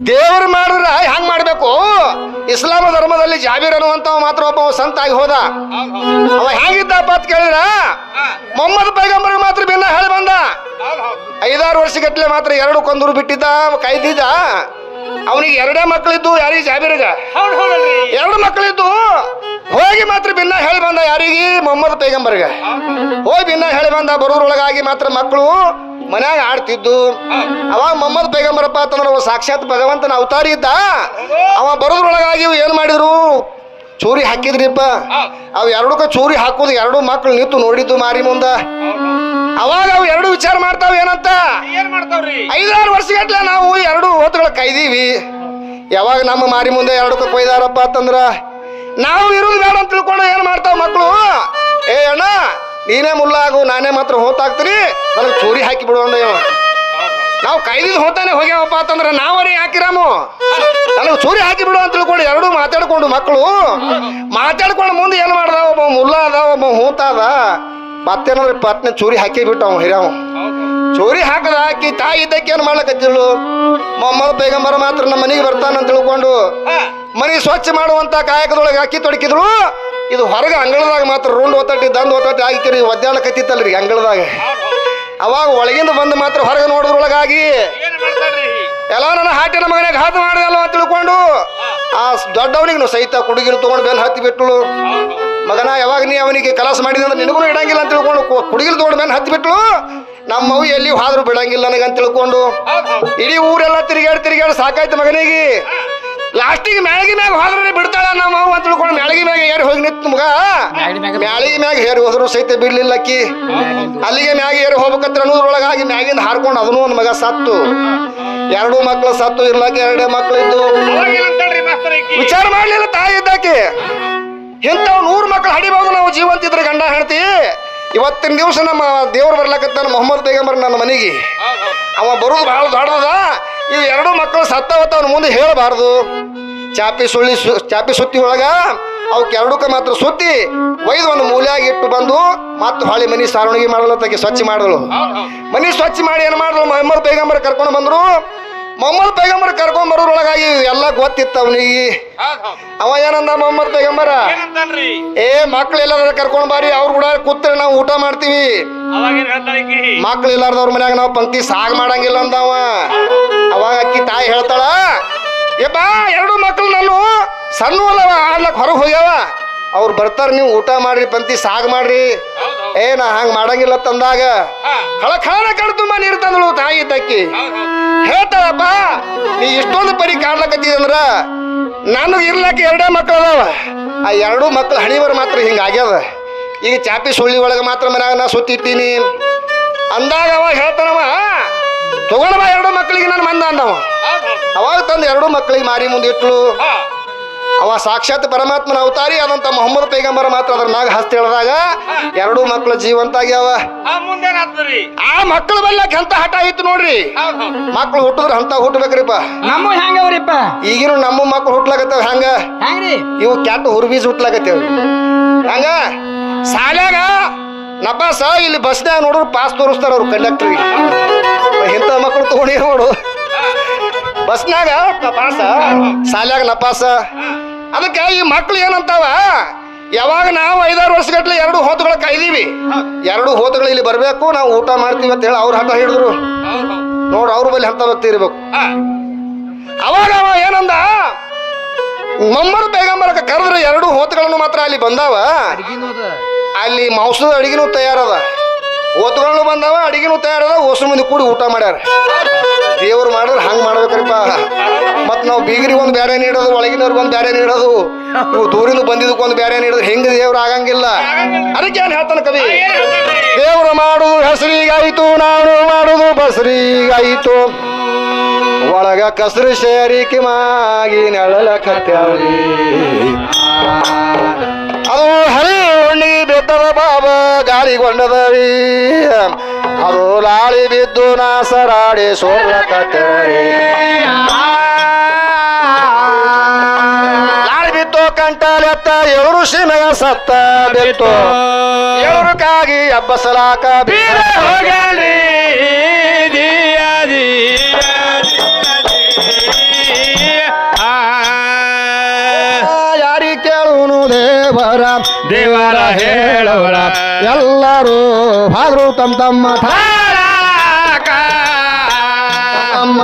ದೇವರು ಮಾಡಿದ್ರ ಹೆಂಗ್ ಮಾಡ್ಬೇಕು? ಇಸ್ಲಾಂ ಧರ್ಮದಲ್ಲಿ ಜಾಬೀರ್ ಅನ್ನುವಂತ ಮಾತ್ರ ಒಬ್ಬ ಸಂತ ಆಗಿ ಹೋದ. ಅವ ಹೇಗಿದ್ದಪ್ಪ ಅಂತ ಕೇಳಿದ್ರ ಮೊಹಮ್ಮದ್ ಪೈಗಂಬರ್ ಮಾತ್ರ ಭಿನ್ನ ಹೇಳಿ ಬಂದ. 5-6 ವರ್ಷಗಟ್ಲೆ ಮಾತ್ರ 2 ಕೊಂದೂರು ಬಿಟ್ಟಿದ್ದ, ಕೈದಿದ್ದ. ಅವನಿಗೆ 2 ಮಕ್ಕಳಿದ್ದು. ಯಾರಿಗೆ? ಜಾಬೀರ್ಗ 2 ಮಕ್ಕಳಿದ್ದು. ಹೋಗಿ ಮಾತ್ರ ಭಿನ್ನ ಹೇಳಿ ಬಂದ. ಯಾರಿಗೆ? ಮೊಹಮ್ಮದ್ ಪೈಗಂಬರ್ಗ ಹೋಗಿ ಭಿನ್ನ ಹೇಳಿ ಬಂದ. ಬರೋದ್ರೊಳಗಾಗಿ ಮಾತ್ರ ಮಕ್ಕಳು ಮನ್ಯಾಗ ಆಡ್ತಿದ್ದು. ಅವಾಗ ಮೊಹಮ್ಮದ್ ಪೈಗಂಬರಪ್ಪ ಅಂತಂದ್ರೆ ಸಾಕ್ಷಾತ್ ಭಗವಂತನ ಅವತಾರಿ ಇದ್ದ. ಅವ ಬರೋದ್ರೊಳಗಾಗಿ ಏನ್ ಮಾಡಿದ್ರು? ಚೂರಿ ಹಾಕಿದ್ರಿಪ್ಪ. ಅವ್ 2ಕ್ಕ ಚೂರಿ ಹಾಕುದು 2 ಮಕ್ಕಳು ನಿಂತು ನೋಡಿದ್ದು ಮಾರಿ ಮುಂದ. ಅವಾಗ ಅವು 2 ವಿಚಾರ ಮಾಡ್ತಾವ. ಏನಂತ? 5-6 ವರ್ಷಗಟ್ಲೆ ನಾವು 2 ಹೊತ್ತುಗಳ ಕೈದೀವಿ. ಯಾವಾಗ ನಮ್ಮ ಮಾರಿ ಮುಂದೆ 2ಕ್ಕ ಕೊಯ್ದಾರಪ್ಪ ಅಂತಂದ್ರ ನಾವು ಇರುವುದು ಬೇಡ ಅಂತ ತಿಳ್ಕೊಂಡು ಏನ್ ಮಾಡ್ತಾವ ಮಕ್ಕಳು? ಏ ಅಣ್ಣ, ನೀನೇ ಮುಲ್ಲ ಆಗು, ನಾನೇ ಮಾತ್ರ ಹೋತಾಗ್ತೀನಿ, ನನಗೆ ಚೂರಿ ಹಾಕಿ ಬಿಡು ಅಂದ. ನಾವು ಕೈದಿದ್ ಹೋತಾನೆ ಹೋಗ್ಯಾವಪ್ಪ ಅಂತಂದ್ರೆ ನಾವರೇ ಹಾಕಿರಾಮು, ನನಗೆ ಚೂರಿ ಹಾಕಿ ಬಿಡು ಅಂತ ತಿಳ್ಕೊಂಡು 2 ಮಾತಾಡ್ಕೊಂಡು ಮಕ್ಕಳು ಮಾತಾಡ್ಕೊಂಡು ಮುಂದೆ ಏನ್ ಮಾಡ್ದ? ಒಬ್ಬ ಮುಲ್ಲ ಅದ, ಒಬ್ಬ ಹೂತ ಅದ. ಮತ್ತೇನಂದ್ರೆ ಪತ್ನಿ ಚೂರಿ ಹಾಕಿ ಬಿಟ್ಟು ಅವ ಹಿರಿಯವ ಚೂರಿ ಹಾಕದ ಹಾಕಿ ತಾಯಿ ಇದ್ದಕ್ಕೆ ಏನ್ ಮಾಡ್ಲಕತ್ತಿಳು? ಮೊಹಮ್ಮದ್ ಪೈಗಂಬರ ಮಾತ್ರ ನಮ್ಮ ಮನೆಗೆ ಬರ್ತಾನಂತ ತಿಳ್ಕೊಂಡು ಮನೆ ಸ್ವಚ್ಛ ಮಾಡುವಂತ ಕಾಯಕದೊಳಗೆ ಅಕ್ಕಿ ತೊಡಕಿದ್ರು. ಇದು ಹೊರಗೆ ಅಂಗಳದಾಗ ಮಾತ್ರ ರುಂಡ್ ಒತ್ತಟ್ಟಿ ದಂಡ್ ಒತ್ತಟ್ಟಿ ಆಗಿರಿ ಒದ್ದಾಡಕತ್ತಿತ್ತಲ್ರಿ ಅಂಗಳದಾಗ. ಅವಾಗ ಒಳಗಿಂದ ಬಂದು ಮಾತ್ರ ಹೊರಗೆ ನೋಡಿದ್ರೊಳಗಾಗಿ ಎಲ್ಲ ನನ್ನ ಹಾಟಿನ ಮಗನಿಗೆ ಘಾತ ಮಾಡಿದಲ್ಲ ಅಂತ ತಿಳ್ಕೊಂಡು ಆ ದೊಡ್ಡವನಿಗೆ ಸಹಿತ ಕುಡುಗಿನ ತಗೊಂಡು ಬೆನ್ನು ಹತ್ತಿ ಬಿಟ್ಟಳು. ಮಗನ, ಯಾವಾಗ ನೀ ಅವನಿಗೆ ಕಲಾಸ ಮಾಡಿದ್ರೆ ನಿನಗೂ ಇಡಂಗಿಲ್ಲ ಅಂತ ತಿಳ್ಕೊಂಡು ಕುಡುಗಿನ ತಗೊಂಡು ಬೆನ್ನು ಹತ್ತಿ ಬಿಟ್ಟಳು. ನಮ್ಮವು ಎಲ್ಲಿ ಹಾದ್ರು ಬಿಡಂಗಿಲ್ಲ ನನಗಂತ ತಿಳ್ಕೊಂಡು ಇಡೀ ಊರೆಲ್ಲ ತಿರುಗಾಡಿ ಸಾಕಾಯ್ತು ಮಗನಿಗೆ. ಲಾಸ್ಟಿಗೆ ಮ್ಯಾಳಿಗೆ ಮ್ಯಾಗ ಹೋದ್ರೆ ಬಿಡ್ತಾಳ ನಮ್ಮವು ಅಂತ ತಿಳ್ಕೊಂಡು ಮ್ಯಾಳಿಗೆ ಮ್ಯಾಗ ಏರಿ ಹೋಗಿ ನಿಂತು ಮಗ. ಮ್ಯಾಳಿಗೆ ಮ್ಯಾಗ ಏರಿ ಹೋದ್ರು ಸಹಿತ ಬಿಡ್ಲಿಲ್ಲ ಅಕ್ಕಿ. ಅಲ್ಲಿಗೆ ಮ್ಯಾಗ ಏರಿ ಹೋಗ್ಬೇಕಂತ ಅನ್ನೋದ್ರೊಳಗಾಗಿ ಮ್ಯಾಗಿಂದ ಹಾರ್ಕೊಂಡು ಅದನ್ನು ಒಂದು ಮಗ ಸತ್ತು. 2 ಮಕ್ಕಳು ಸತ್ತು. ಇರ್ಲಾಕ 2 ಮಕ್ಕಳಿದ್ದು. ವಿಚಾರ ಮಾಡ್ಲಿಲ್ಲ ತಾಯಿ ಇದ್ದಾಕೆ. ಇಂಥವ್ 100 ಮಕ್ಕಳು ಹಡಿಬಹುದು ನಾವು ಜೀವಂತಿದ್ರೆ ಗಂಡ ಹೆಂಡತಿ. ಇವತ್ತಿನ ದಿವಸ ನಮ್ಮ ದೇವ್ರು ಬರ್ಲಕತ್ತಾನ ಮೊಹಮ್ಮದ್ ಪೈಗಂಬರ್ ನನ್ನ ಮನೆಗೆ. ಅವ ಬರೋದು ಬಹಳ ದೊಡ್ಡದ. ಇವು 2 ಮಕ್ಕಳು ಸತ್ತವತ್ತ ಅವನ ಮುಂದೆ ಹೇಳಬಾರ್ದು. ಚಾಪಿ ಸುತ್ತಿ ಒಳಗ ಅವಕ್ಕೆ 2ಕ್ಕ ಮಾತ್ರ ಸುತ್ತಿ ಒಯ್ದು ಒಂದು ಮೂಲೆಯಾಗಿ ಇಟ್ಟು ಬಂದು ಮತ್ತೆ ಹೊಳಿ ಮನಿ ಸಾರಣಿಗೆ ಮಾಡಲತ್ತಾಗಿ ಸ್ವಚ್ಛ ಮಾಡಲು. ಮನಿ ಸ್ವಚ್ಛ ಮಾಡಿ ಏನ್ ಮಾಡಿದ್ರು? ಮೊಹಮ್ಮದ್ ಪೈಗಂಬರ್ ಕರ್ಕೊಂಡು ಬಂದ್ರು. ಮೊಹಮ್ಮದ್ ಪೈಗಂಬರ್ ಕರ್ಕೊಂಡ್ ಬರೋದ್ರೊಳಗಾಗಿ ಎಲ್ಲ ಗೊತ್ತಿತ್ತು ಅವನಿಗೆ. ಅವ ಏನಂದ ಮೊಹಮ್ಮದ್ ಪೈಗಂಬರ? ಏ ಮಕ್ಳು ಎಲ್ಲಾದ್ರೂ ಕರ್ಕೊಂಡ್ ಬಾರಿ, ಅವ್ರು ಕೂಡ ಕೂತ್ರೆ ನಾವು ಊಟ ಮಾಡ್ತೀವಿ. ಮಕ್ಳು ಇಲ್ಲಾರ್ದವ್ರ ಮನ್ಯಾಗ ನಾವು ಪಂಕ್ತಿ ಸಾಗ್ ಮಾಡಂಗಿಲ್ಲ ಅಂದವ. ಅವಾಗ ಅಕ್ಕಿ ತಾಯಿ ಹೇಳ್ತಾಳ, ಏಪಾ 2 ಮಕ್ಳು ನಾನು ಸಣ್ಣ ಅಲ್ಲವ ಆಡ್ಲಕ್ ಹೊರಗೆ ಹೋಗ್ಯಾವ, ಅವ್ರು ಬರ್ತಾರ, ನೀವು ಊಟ ಮಾಡ್ರಿ, ಪಂಕ್ತಿ ಸಾಗ್ ಮಾಡ್ರಿ. ನಾ ಹಂಗ ಮಾಡಂಗಿಲ್ಲ ತಂದಾಗ ಖಳಖಳನ ಕಣ್ ತುಂಬಾ ನೀರು ತಂದಳು ತಾಯಿ ಇದ್ದಕ್ಕಿ. ಹೇಳ್ತಾಳಪ್ಪ, ನೀ ಇಷ್ಟೊಂದು ಪರಿ ಕಾಡ್ಲಕತ್ತಿದಂದ್ರ ನನಗೆ ಇರ್ಲಾಕ 2 ಮಕ್ಳು ಅದಾವ. ಆ 2 ಮಕ್ಳು ಹಣಿವರ್ ಮಾತ್ರ ಹಿಂಗಾಗ್ಯದ. ಈಗ ಚಾಪಿ ಸುಳ್ಳಿ ಒಳಗೆ ಮಾತ್ರ ಮನ್ಯಾಗ ನಾ ಸುತ್ತಿಟ್ಟೀನಿ ಅಂದಾಗ ಅವ ಹೇಳ್ತಾನವ, ತಗೊಂಡ ಬಾ 2 ಮಕ್ಕಳಿಗೆ ನಾನು ಮಂದ ಅಂದವ. ಅವಾಗ ತಂದು 2 ಮಕ್ಕಳಿಗೆ ಮಾರಿ ಮುಂದಿಟ್ಲು. ಅವ ಸಾಕ್ಷಾತ್ ಪರಮಾತ್ಮನ ಅವತಾರಿ ಆದಂತ ಮೊಹಮ್ಮದ್ ಪೈಗಂಬರ ಮಾತ್ರ ಅದ್ರ ಮ್ಯಾಗ ಹಸ್ತ ಹೇಳಿದಾಗ 2 ಮಕ್ಕಳು ಜೀವಂತ ಆಗ್ಯಾವ. ಆ ಮಕ್ಕಳು ಬಲ್ಲಕ್ ಎಂತ ಹಠ ಇತ್ತು ನೋಡ್ರಿ. ಮಕ್ಕಳು ಹುಟ್ಟಿದ್ರ ಅಂತ ಹುಟ್ಟಬೇಕ್ರಿಪ್ಪ. ನಮ್ಮ ಹೆಂಗವ್ರಿಪ್ಪ? ಈಗಿನ ನಮ್ಮ ಮಕ್ಕಳು ಹುಟ್ಲಾಕತ್ತೇವ ಹೆಂಗ? ಇವು ಕ್ಯಾಟ್ ಹುರ್ಬೀಜ್ ಹುಟ್ಲಾಕತ್ತೇವ ಹಂಗ. ಶಾಲ್ಯಾಗ ನಪಾಸ ಇಲ್ಲಿ ಬಸ್ನ್ಯಾಗ ನೋಡ್ರು ಪಾಸ್ ತೋರಿಸ್ತಾರ ಅವ್ರು ಕಂಡಕ್ಟರ್ಗೆ. ಇಂಥ ಮಕ್ಕಳು ತಗೊಂಡಿ ನೋಡು ಬಸ್ನಾಗ ಪಾಸ, ಶಾಲ್ಯಾಗ ನಪಾಸ. ಅದಕ್ಕೆ ಈ ಮಕ್ಳು ಏನಂತಾವ, ಯಾವಾಗ ನಾವು 5-6 ವರ್ಷಗಟ್ಲೆ 2 ಹೋತುಗಳ ಕಾಯ್ದೀವಿ, 2 ಹೋತುಗಳು ಇಲ್ಲಿ ಬರ್ಬೇಕು, ನಾವು ಊಟ ಮಾಡ್ತೀವಿ ಅಂತ ಹೇಳಿ ಅವ್ರ ಹಠ ಹಿಡಿದ್ರು ನೋಡ್ರಿ. ಅವ್ರ ಬಳಿ ಅಂತ ಭಕ್ತಿ ಇರ್ಬೇಕು. ಅವಾಗ ಅವ ಏನಂದ, ಮೊಹಮ್ಮದ್ ಪೈಗಂಬರ ಕರೆದ್ರೆ 2 ಹೋತುಗಳನ್ನು ಮಾತ್ರ ಅಲ್ಲಿ ಬಂದಾವ. ಅಲ್ಲಿ ಮಾಂಸದ ಅಡಿಗೆನೂ ತಯಾರದ, ಹೋತುಗಳನ್ನು ಬಂದಾವ, ಅಡಿಗೆನೂ ತಯಾರದ. ಹೊಸ ಮಂದಿ ಕೂಡಿ ಊಟ ಮಾಡ್ಯಾರ. ದೇವ್ರು ಮಾಡಿದ್ರೆ ಹಂಗೆ ಮಾಡ್ಬೇಕ್ರಿಪ್ಪ. ಮತ್ತು ನಾವು ಬೀಗರಿಗೆ ಒಂದು ಬೇರೆ ನೀಡೋದು, ಒಳಗಿನವ್ರಿಗೆ ಒಂದು ಬೇರೆ ನೀಡೋದು, ಇವು ದೂರಿಂದ ಬಂದಿದ್ದಕ್ಕೊಂದು ಬೇರೆ ನೀಡೋದು, ಹೆಂಗೆ ದೇವ್ರು ಆಗಂಗಿಲ್ಲ. ಅದಕ್ಕೆ ಏನು ಹೇಳ್ತಾನೆ ಕವಿ, ದೇವ್ರು ಮಾಡುದು ಹೆಸರಿಗಾಯಿತು, ನಾನು ಮಾಡುದು ಬಸರಿಗಾಯಿತು, ಒಳಗ ಕಸರು ಸೇರಿಕೆ ಮಾಗಿ ನೆಳಲ ಕತ್ಯಾವ್ರಿ. ಅದು ಹರಿ ಉಣ್ಣಿ ಬೆತ್ತದ ಬಾಬ ಗಾಳಿಗೊಂಡದರಿ, ಅದು ಲಾಳಿ ಬಿದ್ದು ನಾಸರಾಡಿ ಸೋರ್ಲ ಕತ್ತರಿ. ಲಾಳಿ ಬಿತ್ತು ಕಂಟಲೆತ್ತ 7 ಸೀಮೆಗ ಸತ್ತ ಬಿತ್ತು, 7 ಹಬ್ಬಸಲಾಕ ಬೀರ ಹೋಗಲಿ. ವಿಚಾರ ಹೇಳವರ ಎಲ್ಲರೂ ಹಾದ್ರು ತಮ್ಮ ತಮ್ಮ ತಮ್ಮ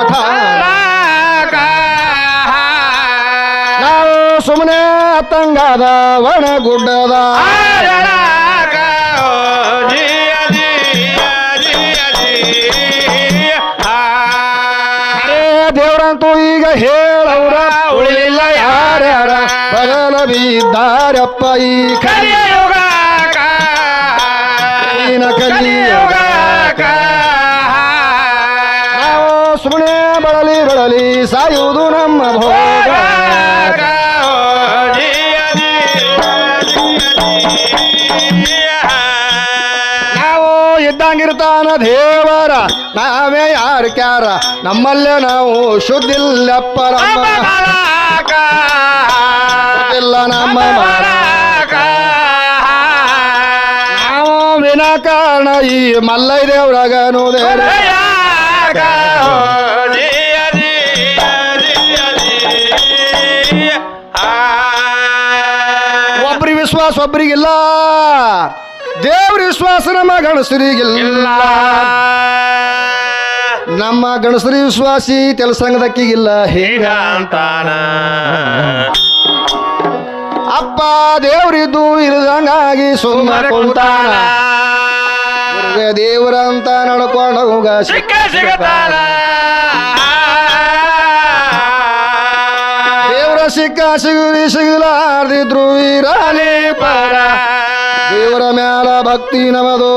ನಾವು ಸುಮ್ಮನೆ ತಂಗಾದ ಒಣಗುಡ್ಡದ ದೇವರಂತೂ ಈಗ ಹೇಳವ್ರ ಉಳಿಲಿಲ್ಲ ಯಾರ್ಯಾರ ಬಗಲ ಬಿದ್ದಾರಪ್ಪ ಈ ಕಲಿಯುಗ ಕಲಿಯುಗ ನಾವು ಸುಮ್ಮನೆ ಬಳಲಿ ಸಾಯುವುದು ನಮ್ಮ ಭೋಗ ನಾವು ಇದ್ದಂಗಿರ್ತಾನ ದೇವರ ನಾವೇ ಯಾರು ಕ್ಯಾರ ನಮ್ಮಲ್ಲೇ ನಾವು ಶುದ್ಧಿಲ್ಲಪ್ಪ ಶುದ್ಧಿಲ್ಲ ನಮ್ಮ ನಾವು ವಿನಾಕಾರಣ ಈ ಮಲ್ಲೈ ದೇವ್ರಾಗನು ದೇವ್ರ ಒಬ್ರಿಗೆ ವಿಶ್ವಾಸ ಒಬ್ರಿಗಿಲ್ಲ ದೇವ್ರ ವಿಶ್ವಾಸ ನಮ್ಮ ಗಣಸರಿಗಿಲ್ಲ ನಮ್ಮ ಗಣಸರಿ ವಿಶ್ವಾಸಿ ಕೆಲಸಂಗದಕ್ಕಿಗಿಲ್ಲ ಹೇಗ ಅಂತಾನ ಅಪ್ಪ ದೇವ್ರಿದ್ದು ಇರದಂಗಾಗಿ ಸುಮ್ಮನೆ ಕುಂತಾನ ದೇವರಂತ ನಡ್ಕೊಂಡು ಹೋಗ ಸಿಗತಾನ ದೇವರ ಸಿಗಲಾರ್ದಿದ್ರು ಇರಲಿ ಪರ ದೇವರ ಮ್ಯಾಲ ಭಕ್ತಿ ನಮದು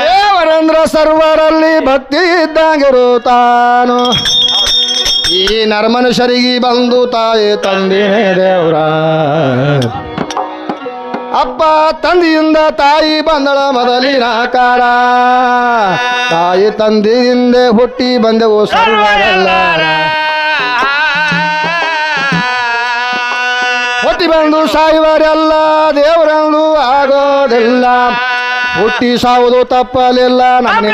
ದೇವರಂದ್ರ ಸರ್ವರಲ್ಲಿ ಭಕ್ತಿ ಇದ್ದಂಗಿರುತ್ತಾನು ಈ ನರಮನುಷ್ಯರಿಗೆ ಬಂದು ತಾಯಿ ತಂದಿನೇ ದೇವ್ರ ಅಪ್ಪ ತಂದೆಯಿಂದ ತಾಯಿ ಬಂದಳ ಮೊದಲಿನ ಕಾರ ತಾಯಿ ತಂದೆಯಿಂದ ಹುಟ್ಟಿ ಬಂದೆವು ಸರ್ವರೆಲ್ಲ ಹುಟ್ಟಿ ಬಂದು ಸಾಯುವರೆಲ್ಲ ದೇವರಂದು ಆಗೋದಿಲ್ಲ ಹುಟ್ಟಿ ಸಾವುದು ತಪ್ಪಲಿಲ್ಲ ನಮ್ಮ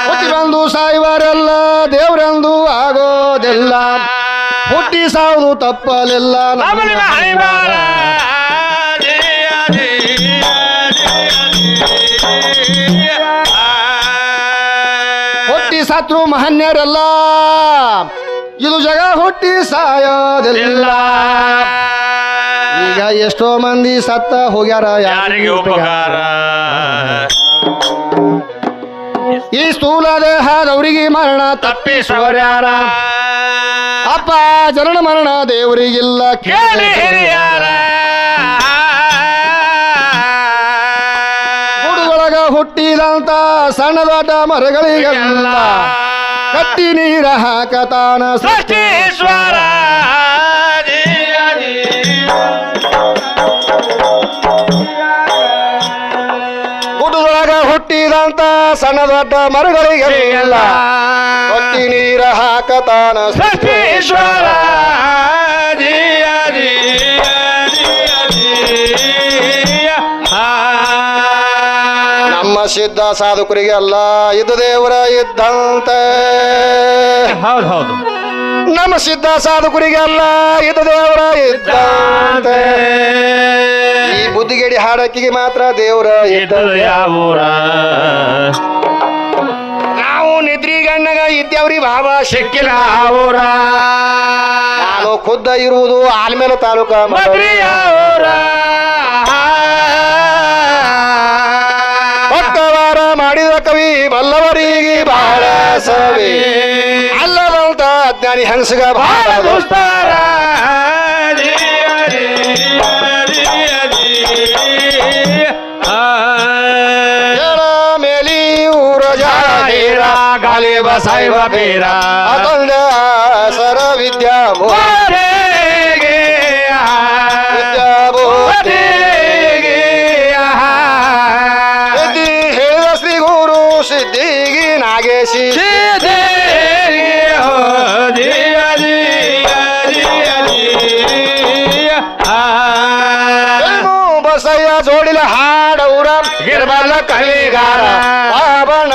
ಹುಟ್ಟಿ ಬಂದು ಸಾಯುವರೆಲ್ಲ ದೇವರಂದು ಆಗೋದಿಲ್ಲ ಹುಟ್ಟಿ ಸಾವುದು ತಪ್ಪಲಿಲ್ಲ ಹುಟ್ಟಿ ಸತ್ರು ಮಹನ್ಯರೆಲ್ಲ ಇದು ಜಗ ಹುಟ್ಟಿ ಸಾಯೋದಿಲ್ಲ ಈಗ ಎಷ್ಟೋ ಮಂದಿ ಸತ್ತ ಹೋಗ್ಯಾರ ಯಾರಿಗೆ ಉಪಕಾರ ಈ ಸ್ಥೂಲ ದೇಹದವರಿಗೆ ಮರಣ ತಪ್ಪಿಸುವರ್ಯಾರ ಅಪ್ಪ ಜನನ ಮರಣ ದೇವರಿಗಿಲ್ಲ ಕೇಳಿ ಹಿರಿಯಾರ ಗುಡುಗೊಳಗ ಹುಟ್ಟಿದಂತ ಸಣ್ಣ ದೊಡ್ಡ ಮರಗಳಿಗೆಲ್ಲ ಕಟ್ಟಿ ನೀರ ಹಾಕತಾನ ಸೃಷ್ಟೀಶ್ವರ ಗುಡುಗೊಳಗ ಹುಟ್ಟಿದಂತ ಸಣ್ಣ ದೊಡ್ಡ ಮರಗಳಿಗೆಲ್ಲ ಕಟ್ಟಿ ನೀರ ಹಾಕತಾನ ಸೃಷ್ಟೀಶ್ವರ ನಮ್ಮ ಸಿದ್ಧ ಸಾಧಕರಿಗೆಲ್ಲ ಇದು ದೇವರ ಇದ್ದಂತೆ ಹೌದು ನಮ್ಮ ಸಿದ್ಧ ಸಾಧಕರಿಗೆಲ್ಲ ಇದು ದೇವರ ಇದ್ದಂತೆ ಈ ಬುದ್ಧಿಗೇಡಿ ಹಾಡಕ್ಕಿಗೆ ಮಾತ್ರ ದೇವರ ಇದ್ದದು ಯಾವೂರ ನಾವು ನಿದ್ರಿ ಗಣ್ಣಗ ಇದ್ದೇವ್ರಿ ಬಾಬಾ ಸಿಕ್ಕಿಲ್ಲ ಅವರ ನಾನು ಖುದ್ದ ಇರುವುದು ಆಲ್ಮೇಲೆ ತಾಲೂಕ ಭಕ್ತವಾರ ಮಾಡಿದ ಕವಿ ಬಲ್ಲವರಿಗೆ ಬಹಳ ಸವಿ ಅಲ್ಲದಂತ ಅಜ್ಞಾನಿ ಹಂಸಗ ಬಹಳ ದೋಸ್ತಾರ ಮೇಲಿ ಊರ ಜಾಹೀರ ಗಾಲಿ ಬಸಾಯಿವ ಬೀರ ಅತಂದ ಸರ ವಿದ್ಯಾ ಹೇಳಿದ ಶ್ರೀ ಗುರು ಸಿದ್ಧಿಗಿ ನಾಗೇಶಿ ನಿರ್ಮಲ ಕಲಿಗಾರ ಪಾವನ